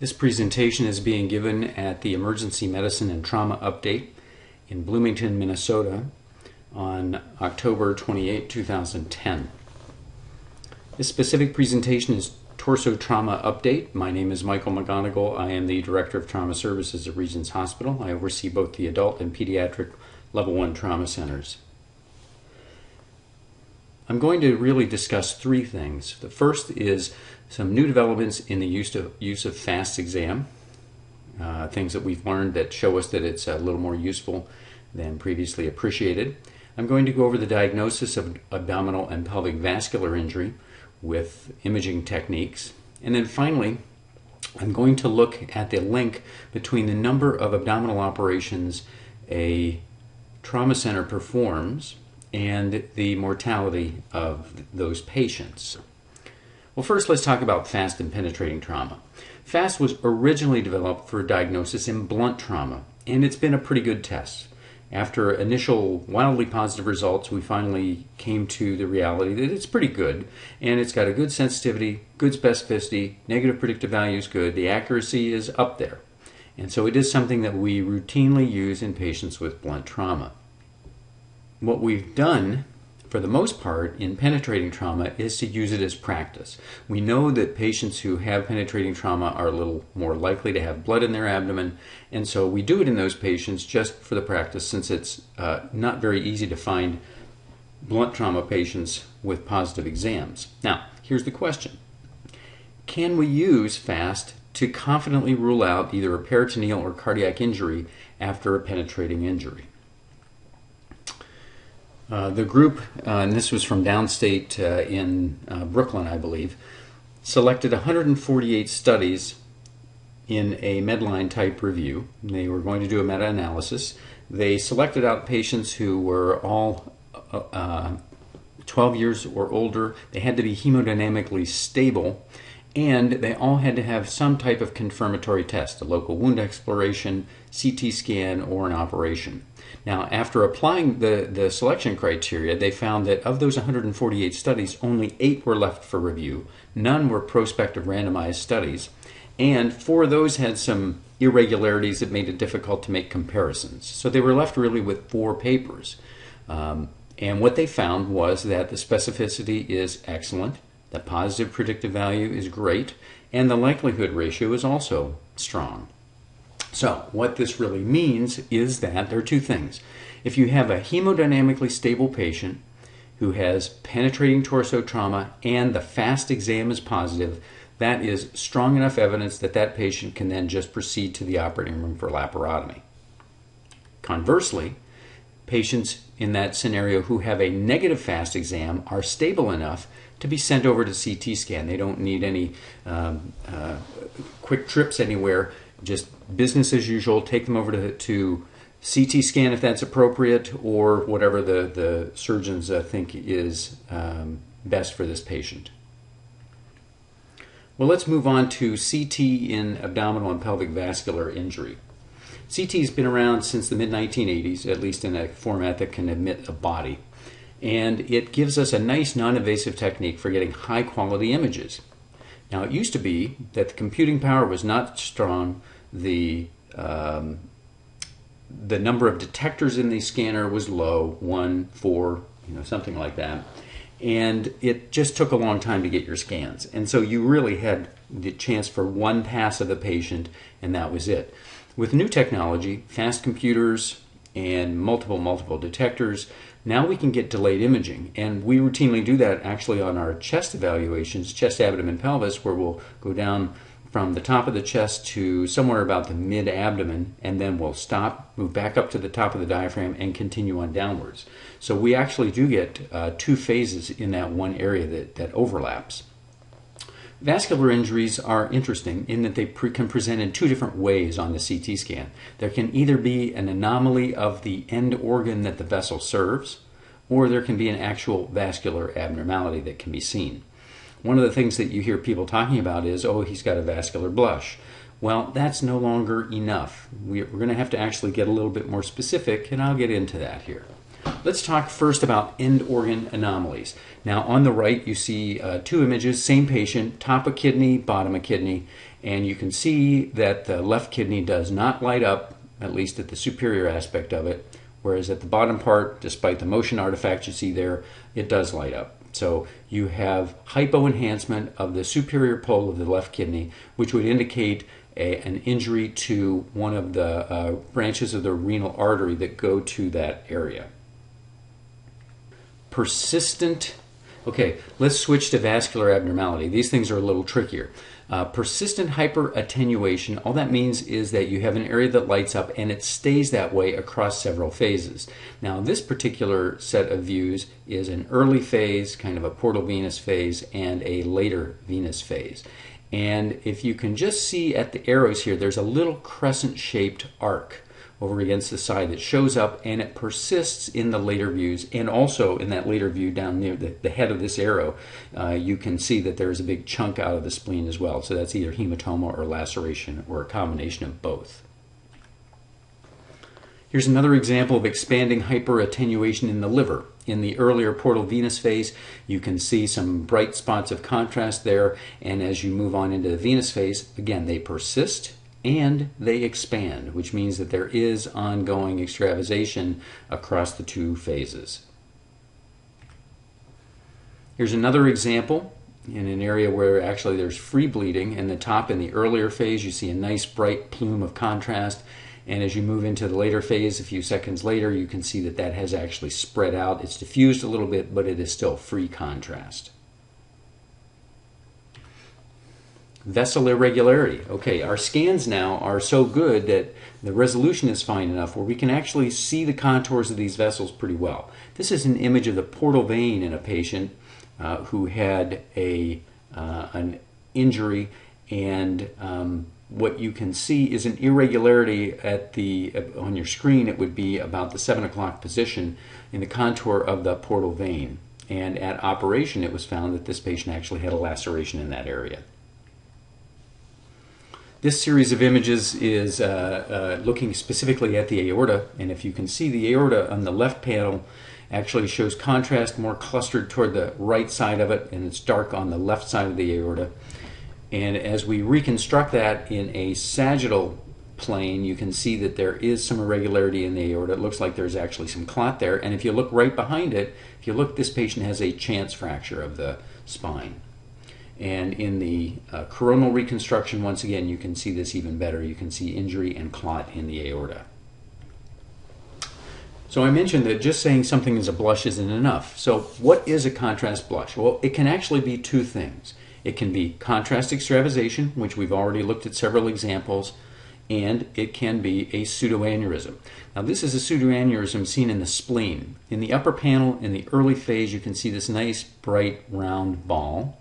This presentation is being given at the Emergency Medicine and Trauma Update in Bloomington, Minnesota on October 28, 2010. This specific presentation is Torso Trauma Update. My name is Michael McGonigal. I am the Director of Trauma Services at Regents Hospital. I oversee both the adult and pediatric Level 1 trauma centers. I'm going to really discuss three things. The first is some new developments in the use of FAST exam, things that we've learned that show us that it's a little more useful than previously appreciated. I'm going to go over the diagnosis of abdominal and pelvic vascular injury with imaging techniques. And then finally, I'm going to look at the link between the number of abdominal operations a trauma center performs and the mortality of those patients. Well, first let's talk about FAST and penetrating trauma. FAST was originally developed for diagnosis in blunt trauma, and it's been a pretty good test. After initial wildly positive results, we finally came to the reality that it's pretty good, and it's got a good sensitivity, good specificity, negative predictive value is good, the accuracy is up there. And so it is something that we routinely use in patients with blunt trauma. What we've done, for the most part, in penetrating trauma is to use it as practice. We know that patients who have penetrating trauma are a little more likely to have blood in their abdomen, and so we do it in those patients just for the practice, since it's not very easy to find blunt trauma patients with positive exams. Now, here's the question. Can we use FAST to confidently rule out either a peritoneal or cardiac injury after a penetrating injury? The group, and this was from downstate in Brooklyn, I believe, selected 148 studies in a Medline type review. They were going to do a meta-analysis. They selected out patients who were all 12 years or older. They had to be hemodynamically stable, and they all had to have some type of confirmatory test, a local wound exploration, CT scan, or an operation. Now, after applying the selection criteria, they found that of those 148 studies, only 8 were left for review. None were prospective randomized studies, and 4 of those had some irregularities that made it difficult to make comparisons. So they were left really with 4 papers. And what they found was that the specificity is excellent, the positive predictive value is great, and the likelihood ratio is also strong. So what this really means is that there are 2 things. If you have a hemodynamically stable patient who has penetrating torso trauma and the FAST exam is positive, that is strong enough evidence that that patient can then just proceed to the operating room for laparotomy. Conversely, patients in that scenario who have a negative FAST exam are stable enough to be sent over to CT scan. They don't need any quick trips anywhere. Just business as usual, take them over to CT scan if that's appropriate, or whatever the surgeons think is best for this patient. Well, let's move on to CT in abdominal and pelvic vascular injury. CT has been around since the mid-1980s, at least in a format that can admit a body. And it gives us a nice non-invasive technique for getting high-quality images. Now, it used to be that the computing power was not strong, the number of detectors in the scanner was low, 1, 4, something like that, and it just took a long time to get your scans. And so you really had the chance for one pass of the patient, and that was it. With new technology, fast computers, and multiple detectors, now we can get delayed imaging, and we routinely do that actually on our chest evaluations, chest, abdomen, pelvis, where we'll go down from the top of the chest to somewhere about the mid-abdomen, and then we'll stop, move back up to the top of the diaphragm, and continue on downwards. So we actually do get 2 phases in that one area that overlaps. Vascular injuries are interesting in that they can present in 2 different ways on the CT scan. There can either be an anomaly of the end organ that the vessel serves, or there can be an actual vascular abnormality that can be seen. One of the things that you hear people talking about is, oh, he's got a vascular blush. Well, that's no longer enough. We're going to have to actually get a little bit more specific, and I'll get into that here. Let's talk first about end organ anomalies. Now on the right you see two images, same patient, top of kidney, bottom of kidney, and you can see that the left kidney does not light up, at least at the superior aspect of it, whereas at the bottom part, despite the motion artifact you see there, it does light up. So you have hypoenhancement of the superior pole of the left kidney, which would indicate an injury to one of the branches of the renal artery that go to that area. Persistent, okay, let's switch to vascular abnormality. These things are a little trickier. Persistent hyperattenuation, all that means is that you have an area that lights up and it stays that way across several phases. Now this particular set of views is an early phase, kind of a portal venous phase, and a later venous phase. And if you can just see at the arrows here, there's a little crescent-shaped arc over against the side that shows up, and it persists in the later views, and also in that later view down near the head of this arrow, you can see that there's a big chunk out of the spleen as well. So that's either hematoma or laceration or a combination of both. Here's another example of expanding hyperattenuation in the liver. In the earlier portal venous phase, you can see some bright spots of contrast there, and as you move on into the venous phase, again, they persist and they expand, which means that there is ongoing extravasation across the two phases. Here's another example in an area where actually there's free bleeding. In the top, in the earlier phase, you see a nice bright plume of contrast, and as you move into the later phase, a few seconds later, you can see that that has actually spread out. It's diffused a little bit, but it is still free contrast. Vessel irregularity. Okay, our scans now are so good that the resolution is fine enough where we can actually see the contours of these vessels pretty well. This is an image of the portal vein in a patient who had an injury, and what you can see is an irregularity at on your screen. It would be about the 7 o'clock position in the contour of the portal vein. And at operation, it was found that this patient actually had a laceration in that area. This series of images is looking specifically at the aorta, and if you can see, the aorta on the left panel actually shows contrast more clustered toward the right side of it, and it's dark on the left side of the aorta. And as we reconstruct that in a sagittal plane, you can see that there is some irregularity in the aorta. It looks like there's actually some clot there, and if you look right behind it, if you look, this patient has a chance fracture of the spine. And in the coronal reconstruction, once again, you can see this even better. You can see injury and clot in the aorta. So I mentioned that just saying something is a blush isn't enough. So what is a contrast blush? Well, it can actually be two things. It can be contrast extravasation, which we've already looked at several examples, and it can be a pseudoaneurysm. Now this is a pseudoaneurysm seen in the spleen. In the upper panel, in the early phase, you can see this nice, bright, round ball.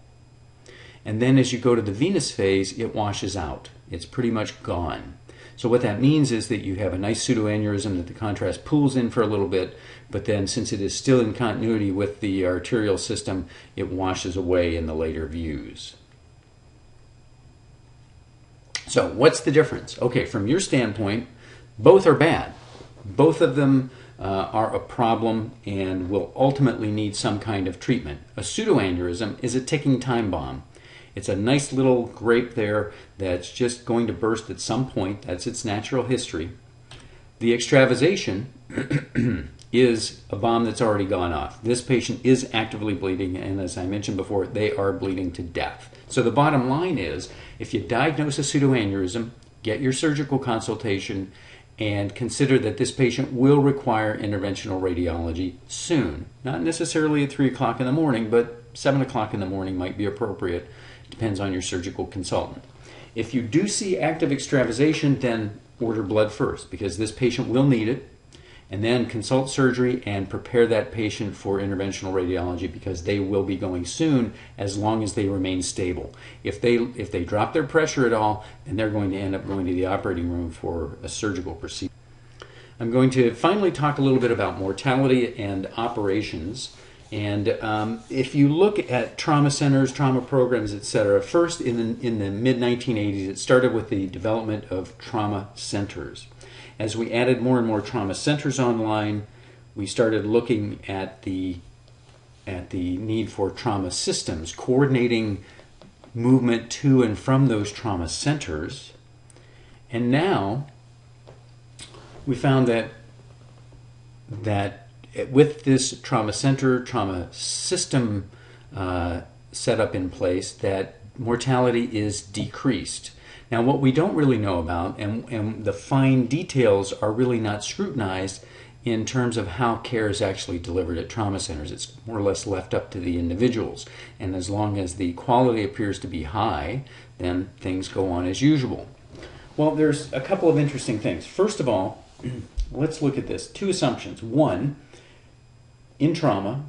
And then as you go to the venous phase, it washes out. It's pretty much gone. So what that means is that you have a nice pseudoaneurysm that the contrast pulls in for a little bit, but then since it is still in continuity with the arterial system, it washes away in the later views. So what's the difference? Okay, from your standpoint, both are bad. Both of them are a problem and will ultimately need some kind of treatment. A pseudoaneurysm is a ticking time bomb. It's a nice little grape there that's just going to burst at some point. That's its natural history. The extravasation is a bomb that's already gone off. This patient is actively bleeding, and as I mentioned before, they are bleeding to death. So the bottom line is, if you diagnose a pseudoaneurysm, get your surgical consultation, and consider that this patient will require interventional radiology soon. Not necessarily at 3 o'clock in the morning, but 7 o'clock in the morning might be appropriate. Depends on your surgical consultant. If you do see active extravasation, then order blood first, because this patient will need it, and then consult surgery and prepare that patient for interventional radiology, because they will be going soon as long as they remain stable. If they drop their pressure at all, then they're going to end up going to the operating room for a surgical procedure. I'm going to finally talk a little bit about mortality and operations. And if you look at trauma centers, trauma programs, etc., first in the mid-1980s, it started with the development of trauma centers. As we added more and more trauma centers online, we started looking at the need for trauma systems, coordinating movement to and from those trauma centers. And now we found that with this trauma center, trauma system set up in place, that mortality is decreased. Now, what we don't really know about, and the fine details are really not scrutinized in terms of how care is actually delivered at trauma centers. It's more or less left up to the individuals. And as long as the quality appears to be high, then things go on as usual. Well, there's a couple of interesting things. First of all, let's look at this. Two assumptions. One, in trauma,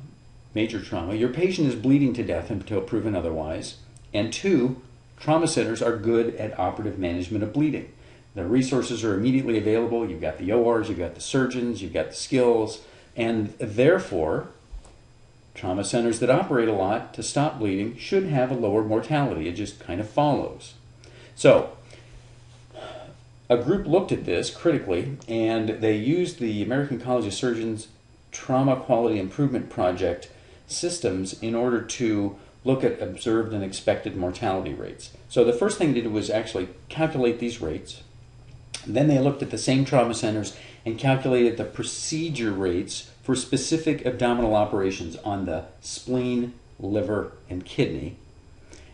major trauma, your patient is bleeding to death until proven otherwise. And two, trauma centers are good at operative management of bleeding. The resources are immediately available. You've got the ORs, you've got the surgeons, you've got the skills, and therefore, trauma centers that operate a lot to stop bleeding should have a lower mortality. It just kind of follows. So, a group looked at this critically, and they used the American College of Surgeons Trauma Quality Improvement Project systems in order to look at observed and expected mortality rates. So the first thing they did was actually calculate these rates. Then they looked at the same trauma centers and calculated the procedure rates for specific abdominal operations on the spleen, liver, and kidney.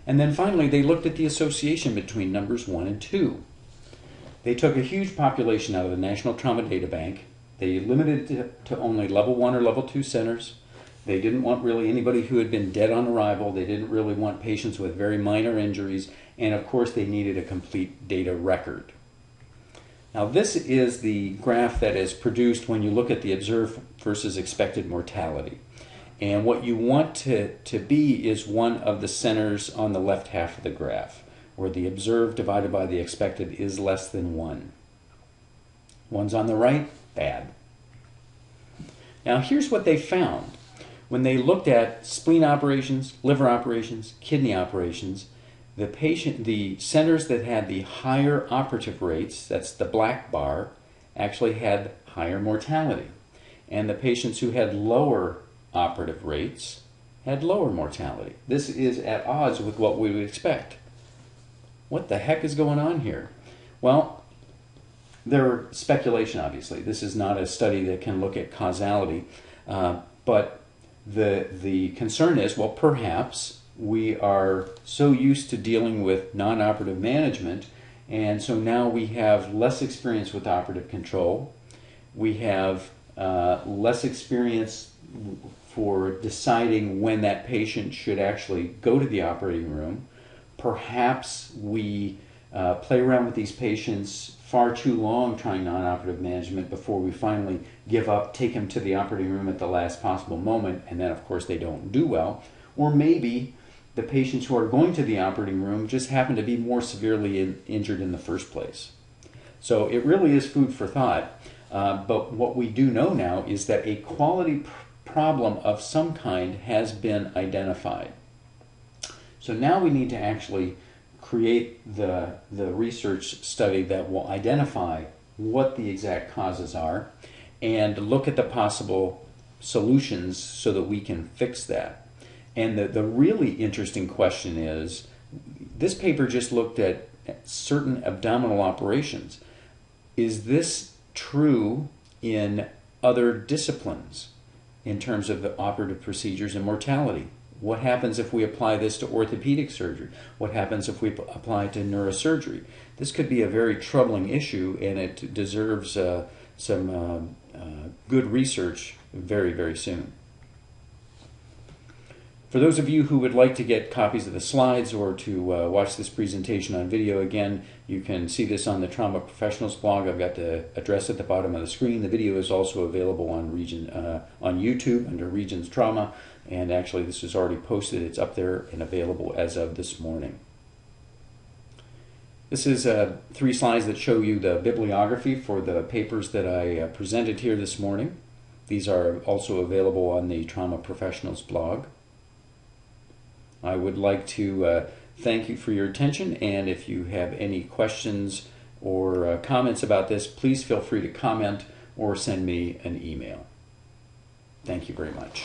And then finally, they looked at the association between numbers 1 and 2. They took a huge population out of the National Trauma Data Bank. They limited it to only level 1 or level 2 centers. They didn't want really anybody who had been dead on arrival. They didn't really want patients with very minor injuries. And of course, they needed a complete data record. Now, this is the graph that is produced when you look at the observed versus expected mortality. And what you want to be is one of the centers on the left half of the graph, where the observed divided by the expected is less than 1. One's on the right, bad. Now, here's what they found. When they looked at spleen operations, liver operations, kidney operations, the centers that had the higher operative rates, that's the black bar, actually had higher mortality. And the patients who had lower operative rates had lower mortality. This is at odds with what we would expect. What the heck is going on here? Well, there's speculation, obviously. This is not a study that can look at causality, but the concern is, well, perhaps we are so used to dealing with non-operative management, and so now we have less experience with operative control. We have less experience for deciding when that patient should actually go to the operating room. Perhaps we play around with these patients far too long trying non-operative management before we finally give up, take them to the operating room at the last possible moment, and then of course they don't do well. Or maybe the patients who are going to the operating room just happen to be more severely injured in the first place. So it really is food for thought, but what we do know now is that a quality problem of some kind has been identified. So now we need to actually create the research study that will identify what the exact causes are and look at the possible solutions so that we can fix that. And the really interesting question is, this paper just looked at certain abdominal operations. Is this true in other disciplines in terms of the operative procedures and mortality? What happens if we apply this to orthopedic surgery? What happens if we apply it to neurosurgery? This could be a very troubling issue, and it deserves some good research very, very soon. For those of you who would like to get copies of the slides or to watch this presentation on video again, you can see this on the Trauma Professionals blog. I've got the address at the bottom of the screen. The video is also available on YouTube under Regions Trauma, and actually this is already posted. It's up there and available as of this morning. This is 3 slides that show you the bibliography for the papers that I presented here this morning. These are also available on the Trauma Professionals blog. I would like to thank you for your attention, and if you have any questions or comments about this, please feel free to comment or send me an email. Thank you very much.